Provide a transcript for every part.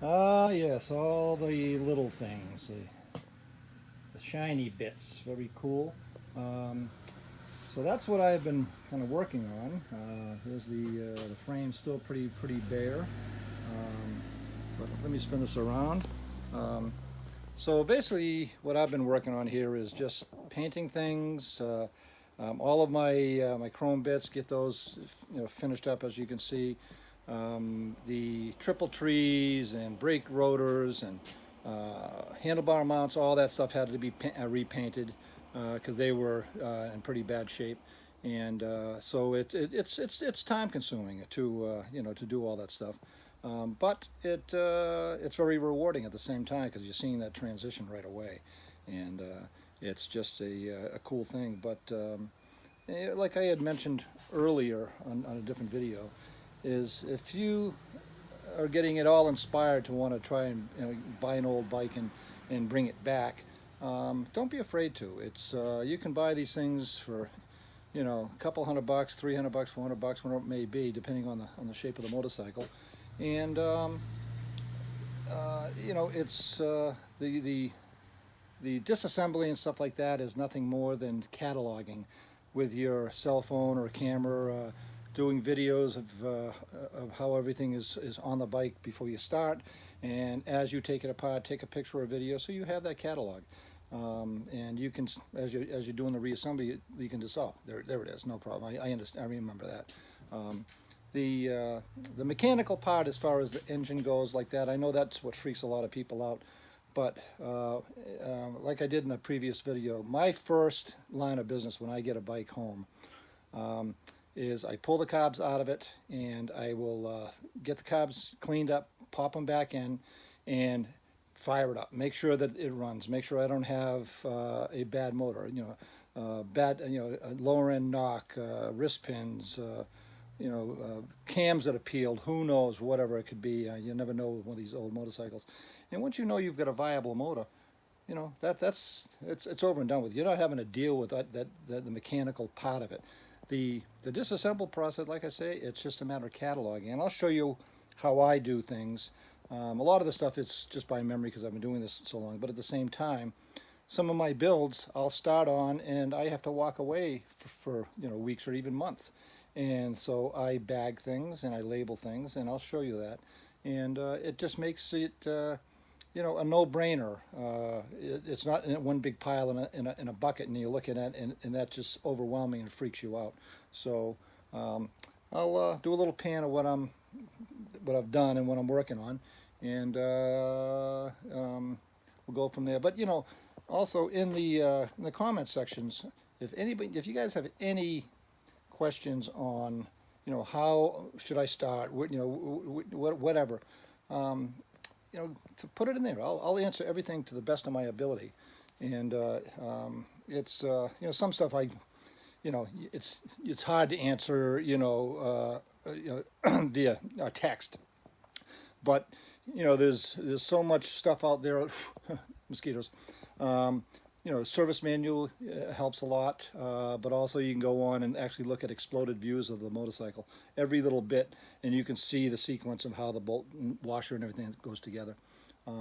Ah, yes, all the little things, the shiny bits, very cool. Um, so that's what I've been kind of working on. Here's the frame, still pretty bare. But let me spin this around. Um, so basically, what I've been working on here is just painting things. All of my chrome bits, get those finished up, as you can see. The triple trees and brake rotors and handlebar mounts, all that stuff had to be repainted because they were in pretty bad shape, and so it's time consuming to to do all that stuff. But it's very rewarding at the same time because you're seeing that transition right away, and it's just a cool thing. But like I had mentioned earlier on a different video, is if you are getting it all inspired to want to try and buy an old bike and bring it back, don't be afraid to. It's you can buy these things for a couple $100, $300, $400, whatever it may be, depending on the shape of the motorcycle, and it's the disassembly and stuff like that is nothing more than cataloging with your cell phone or camera, doing videos of how everything is on the bike before you start, and as you take it apart, take a picture or video so you have that catalog. And you can, as you're doing the reassembly, you can just, oh, there it is, no problem. I understand. I remember that. The mechanical part, as far as the engine goes, like that, I know that's what freaks a lot of people out. But like I did in a previous video, my first line of business when I get a bike home is I pull the cobs out of it, and I will get the cobs cleaned up, pop them back in, and fire it up. Make sure that it runs. Make sure I don't have a bad motor. Bad a lower end knock, wrist pins. Cams that are peeled, who knows, whatever it could be. You never know with one of these old motorcycles. And once you know you've got a viable motor, it's over and done with. You're not having to deal with the mechanical part of it. The disassemble process, like I say, it's just a matter of cataloging. And I'll show you how I do things. A lot of the stuff is just by memory because I've been doing this so long. But at the same time, some of my builds I'll start on and I have to walk away for weeks or even months. And so I bag things and I label things, and I'll show you that. And it just makes it, a no-brainer. It's not in one big pile in a bucket, and you're looking at it, and that's just overwhelming and freaks you out. So I'll do a little pan of what I've done and what I'm working on, and we'll go from there. But also in the comment sections, if you guys have any questions on how should I start, whatever, to put it in there. I'll answer everything to the best of my ability. And it's some stuff it's hard to answer via text, but there's so much stuff out there. Mosquitoes. Service manual helps a lot, but also you can go on and actually look at exploded views of the motorcycle, every little bit, and you can see the sequence of how the bolt and washer and everything goes together.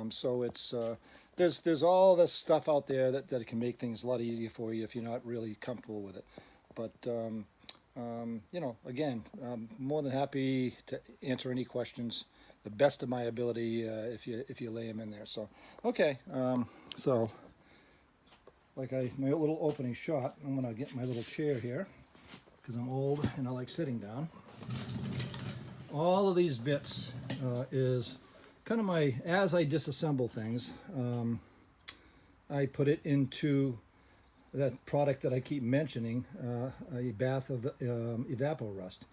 So it's there's all this stuff out there that can make things a lot easier for you if you're not really comfortable with it. But again, I'm more than happy to answer any questions, the best of my ability, if you lay them in there. So okay, so. Like my little opening shot, I'm going to get my little chair here because I'm old and I like sitting down. All of these bits is kind of as I disassemble things, I put it into that product that I keep mentioning, a bath of evapor rust.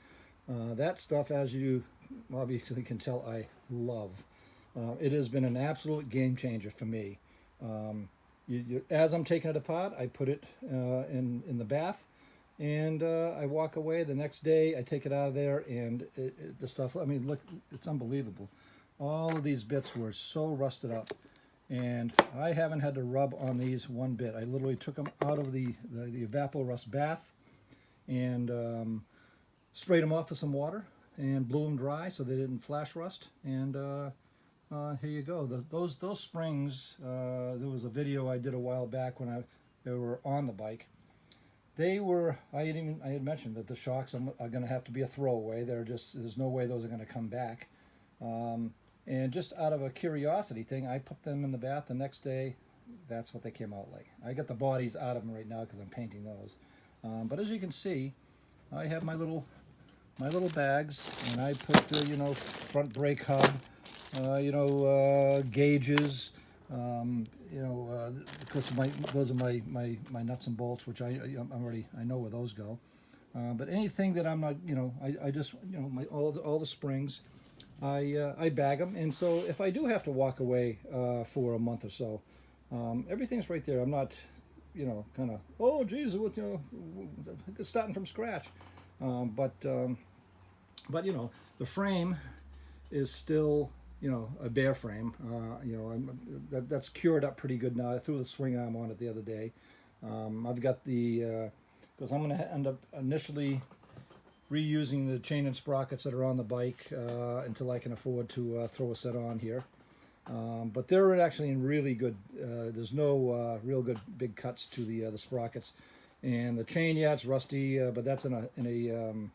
That stuff, as you obviously can tell, I love. It has been an absolute game changer for me. As I'm taking it apart, I put it in the bath, and I walk away. The next day, I take it out of there, and the stuff, I mean, look, it's unbelievable. All of these bits were so rusted up, and I haven't had to rub on these one bit. I literally took them out of the evapor rust bath and sprayed them off with some water and blew them dry so they didn't flash rust, and here you go. Those springs, there was a video I did a while back when they were on the bike. They were, I had mentioned that the shocks are going to have to be a throwaway. There's no way those are going to come back. And just out of a curiosity thing, I put them in the bath the next day. That's what they came out like. I got the bodies out of them right now because I'm painting those. But as you can see, I have my little bags, and I put you know, front brake hub, you know, gauges, you know, because those are my nuts and bolts, which I know where those go. But anything that I'm not, you know, I just, you know, all the springs, I bag them, and so if I do have to walk away for a month or so, everything's right there. I'm not, you know, kind of, oh geez, you know, starting from scratch. But you know, the frame is still, you know, a bare frame. You know, that's cured up pretty good now. I threw the swing arm on it the other day. I've got the, because I'm going to end up initially reusing the chain and sprockets that are on the bike until I can afford to throw a set on here. But they're actually in really good, there's no real good big cuts to the sprockets. And the chain, yeah, it's rusty, but that's in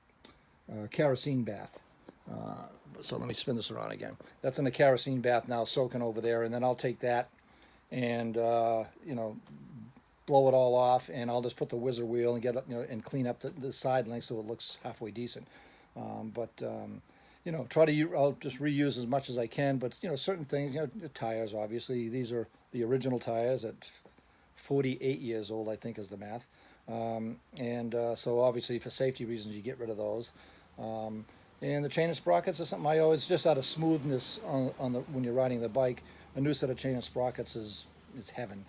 a kerosene bath. So let me spin this around again. That's in a kerosene bath now, soaking over there, and then I'll take that and you know, blow it all off, and I'll just put the whizzer wheel and get, you know, and clean up the side length so it looks halfway decent. You know, I'll just reuse as much as I can, but you know, certain things, you know, the tires, obviously, these are the original tires at 48 years old, I think is the math. So obviously for safety reasons you get rid of those. And the chain and sprockets is something I always, just out of smoothness on the when you're riding the bike, a new set of chain and sprockets is heaven.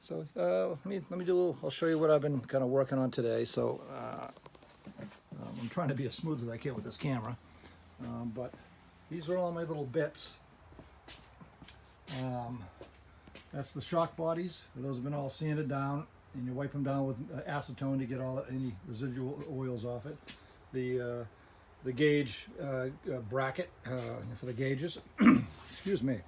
So let me do a little, I'll show you what I've been kind of working on today. So I'm trying to be as smooth as I can with this camera, but these are all my little bits. That's the shock bodies. Those have been all sanded down, and you wipe them down with acetone to get any residual oils off it. The gauge bracket for the gauges. Excuse me.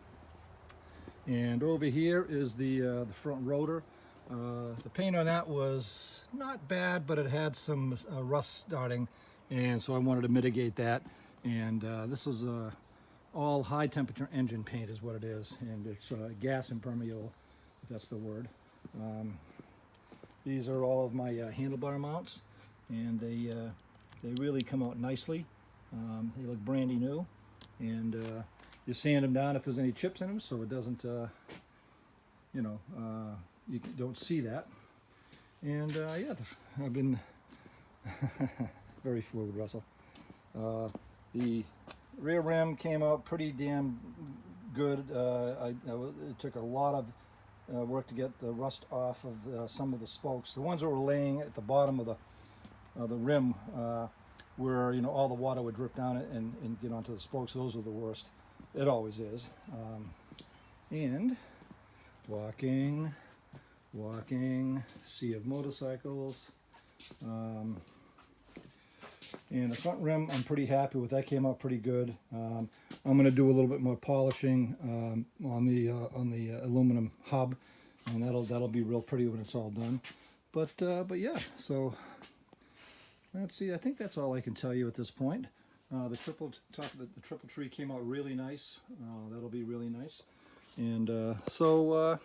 And over here is the front rotor. The paint on that was not bad, but it had some rust starting, and so I wanted to mitigate that. And this is all high temperature engine paint is what it is, and it's gas impermeable, if that's the word. These are all of my handlebar mounts, and they really come out nicely. They look brandy new, and you sand them down if there's any chips in them, so it doesn't, you know, you don't see that. And yeah, I've been very fluid, Russell. The rear rim came out pretty damn good. It took a lot of work to get the rust off of some of the spokes. The ones that were laying at the bottom of the rim, where, you know, all the water would drip down and get onto the spokes, those were the worst. It always is. And walking, sea of motorcycles. And the front rim I'm pretty happy with. That came out pretty good. I'm going to do a little bit more polishing on the aluminum hub, and that'll be real pretty when it's all done. But yeah, so let's see. I think that's all I can tell you at this point. The triple tree came out really nice. That'll be really nice. And so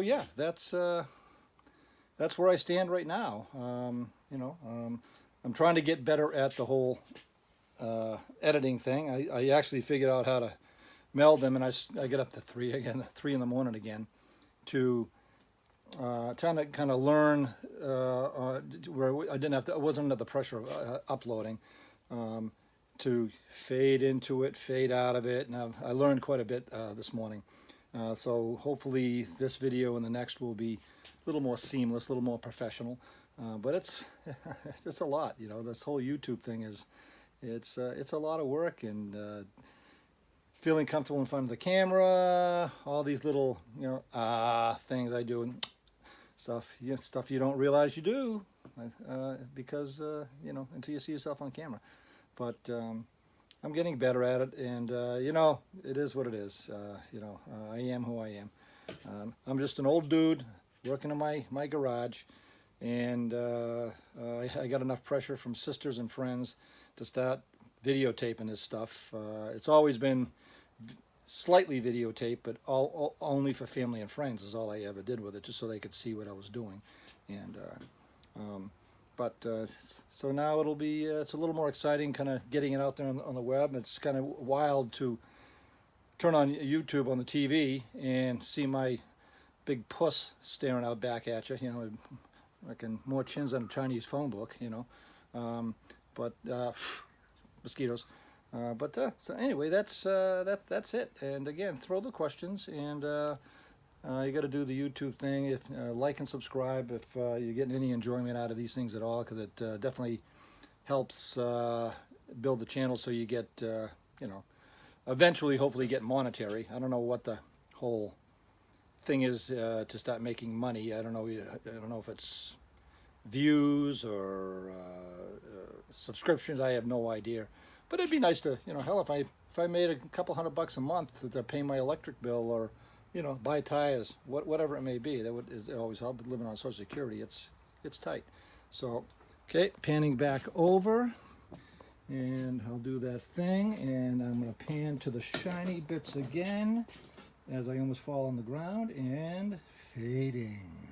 yeah, that's where I stand right now. You know, I'm trying to get better at the whole editing thing. I actually figured out how to meld them, and I get up to 3 in the morning again, to trying to kind of learn where I wasn't under the pressure of uploading, to fade into it, fade out of it, and I learned quite a bit this morning. So hopefully this video and the next will be a little more seamless, a little more professional. But it's a lot, you know. This whole YouTube thing it's a lot of work, and feeling comfortable in front of the camera, all these little, you know, things I do, and stuff you don't realize you do, because you know, until you see yourself on camera. But I'm getting better at it, and you know, it is what it is. You know, I am who I am. I'm just an old dude working in my garage, and I got enough pressure from sisters and friends to start videotaping this stuff. It's always been slightly videotape, but only for family and friends is all I ever did with it, just so they could see what I was doing. And so now it'll be it's a little more exciting, kind of getting it out there on the web. It's kind of wild to turn on YouTube on the TV and see my big puss staring out back at you. You know, reckon more chins than a Chinese phone book. You know, mosquitoes. So anyway, that's it. And again, throw the questions, and you got to do the YouTube thing. If like and subscribe if you're getting any enjoyment out of these things at all, because it definitely helps build the channel, so you get you know, eventually hopefully get monetary. I don't know what the whole thing is to start making money. I don't know if it's views or subscriptions. I have no idea. But it'd be nice to, you know, hell, if I made a couple $100 a month to pay my electric bill, or, you know, buy tires, whatever it may be, that would always help. Living on Social Security, it's tight. So, okay, panning back over, and I'll do that thing, and I'm going to pan to the shiny bits again as I almost fall on the ground, and fading.